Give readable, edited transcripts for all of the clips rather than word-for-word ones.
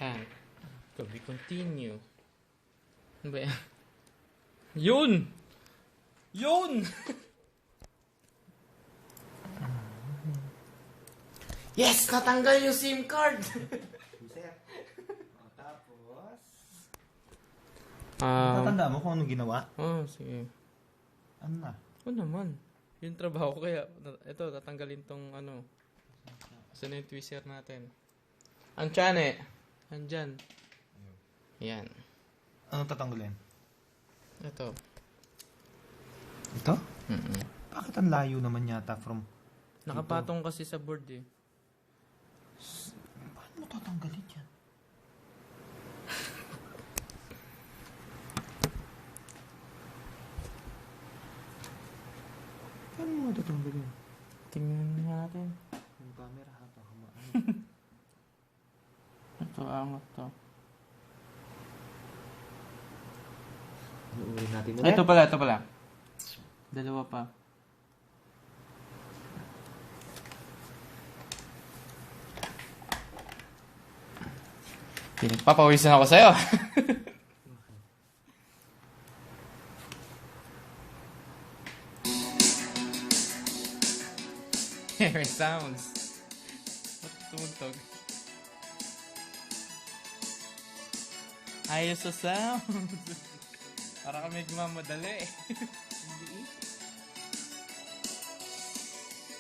And, to be continue. Ano ba yan? Yun! Yun! Yes! Natanggal yung SIM card! Tapos... Ah, Tatanda mo kung anong ginawa? sige. Ano na? Oo naman. Yung trabaho ko kaya, ito, tatanggalin tong ano. Saan yung tweezer natin? Ang tiyan andyan. Yan. Anong tatanggalin? Ito. Ito? Mm-mm. Bakit ang layo naman yata from... Nakapatong kasi sa board eh. Paano mo tatanggalin yan? Paano mo tatanggalin? Tingnan nga natin. Yung camera ha, baka maano. Ito, angat to. Ano ulit natin Ay, ito pala. Dalawa pa. Pinagpapawisan ako sa'yo. Here it sounds. Ba't tumugtog? Ayos sa sound. Para kami gumamadali.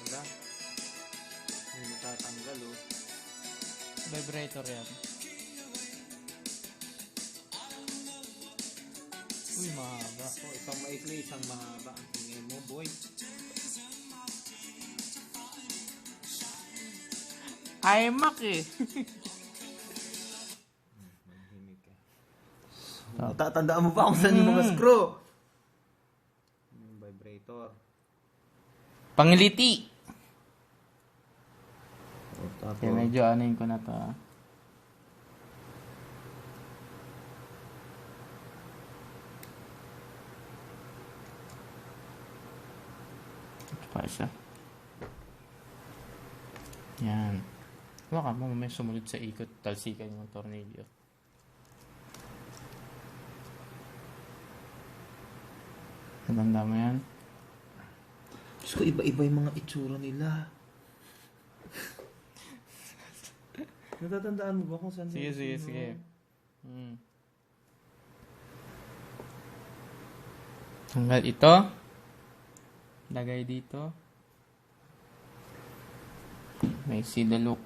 Wala. May matatanggal oh. Vibrator yan. Uy, mahaba. So, isang maikli, isang mahaba ang tingin mo, boy. iMac eh. Manhimik ka. Natatandaan mo pa kung saan yung mga screw? Yung vibrator. Pangiliti. Tapos, Okay, medyo anin ko na to. Ito pa isa. Yan. Baka mo may sumunod sa ikot, talsikan yung tornilyo. Nabanda mo yan? Diyos ko, iba-iba yung mga itsura nila. Natatandaan mo ba kung saan? Sige. Tanggal ito. Lagay dito. May see the look.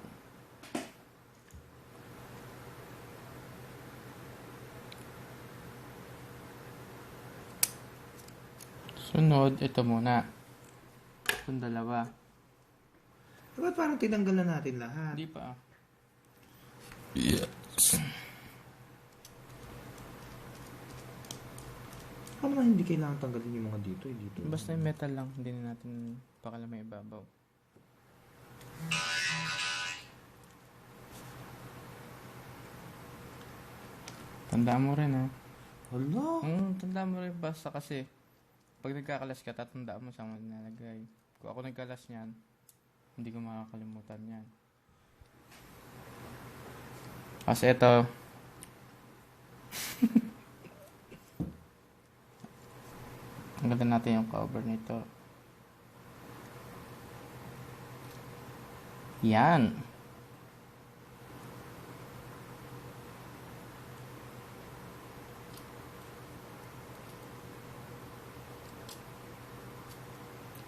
Sunod, ito muna. Itong dalawa. Ba't parang tinanggal na natin lahat? Hindi pa. Paano naman hindi kailangan tanggalin yung mga dito? Dito. Basta yung metal lang, hindi na natin pakalamay ibabaw. Tandaan mo rin ha. Hala! Tandaan mo rin basta kasi pag nagkakalas ka, tatandaan mo saan mo nilalagay. Kung ako nagkalas niyan, hindi ko makakalimutan yan. Kasi ito, tanggalin natin yung cover nito. Yan.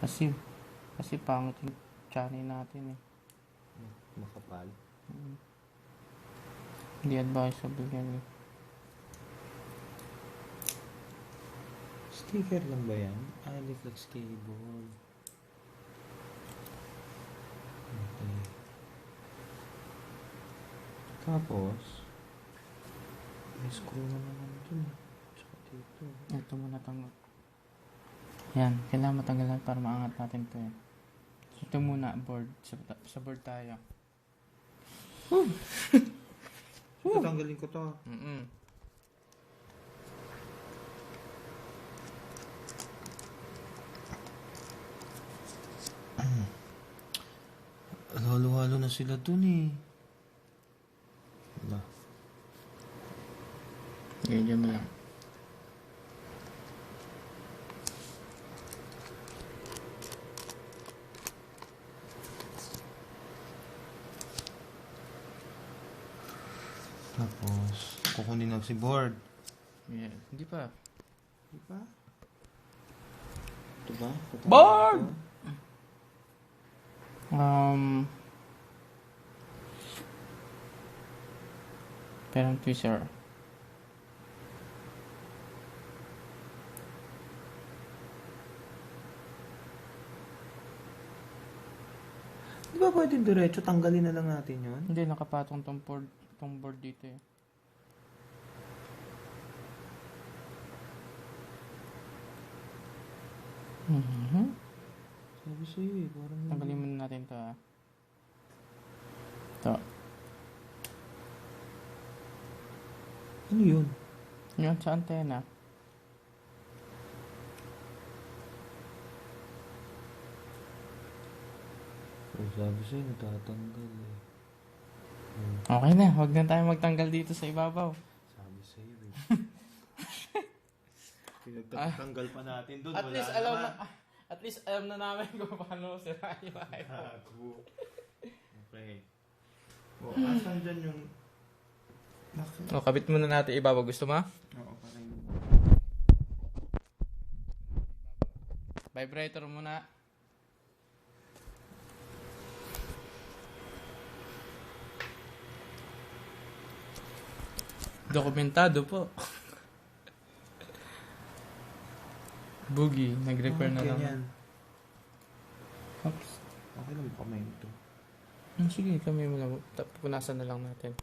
Kasi pangit yung channel natin eh. Makapal. Hindi advisable yan eh. Sticker lang ba yan? Reflex cable. Okay. Tapos, may screw na naman dun. Tsaka dito. Ito muna tanggap. Yan, kailangan matanggalan para maangat natin ito eh. Ito muna, board. Sa board tayo. Tatanggalin ko to. Halo-halo na sila dun eh. Wala. Sige, dyan mo lang. Tapos, kukunin lang si board. Yan. Hindi pa. Di ba? Ito ba? Ito Board! ito. Parang twister. Di ba pwede diretso? Tanggalin na lang natin yun. Hindi, nakapatong tong board dito eh. Mhm. Sabi sa'yo eh, parang... Tanggalin muna natin to ah. Ito. Ano yun? Yun sa antena. Oh, sabi sa'yo, natatanggal eh. Okay na, huwag na tayo magtanggal dito sa ibabaw. Sabi sa'yo eh. Pinagtatanggal pa natin doon. At least alam na namin kung paano sira yung iPhone. Okay. O, asan dyan yung... O, kabit muna natin ibabaw. Gusto mo? Oo, parang... Vibrator muna. Dokumentado po. Boogie, nag-repair na lang. Ganyan. Oops. Okay lang kamay ito. Sige, kami mo lang. Punasan na lang natin.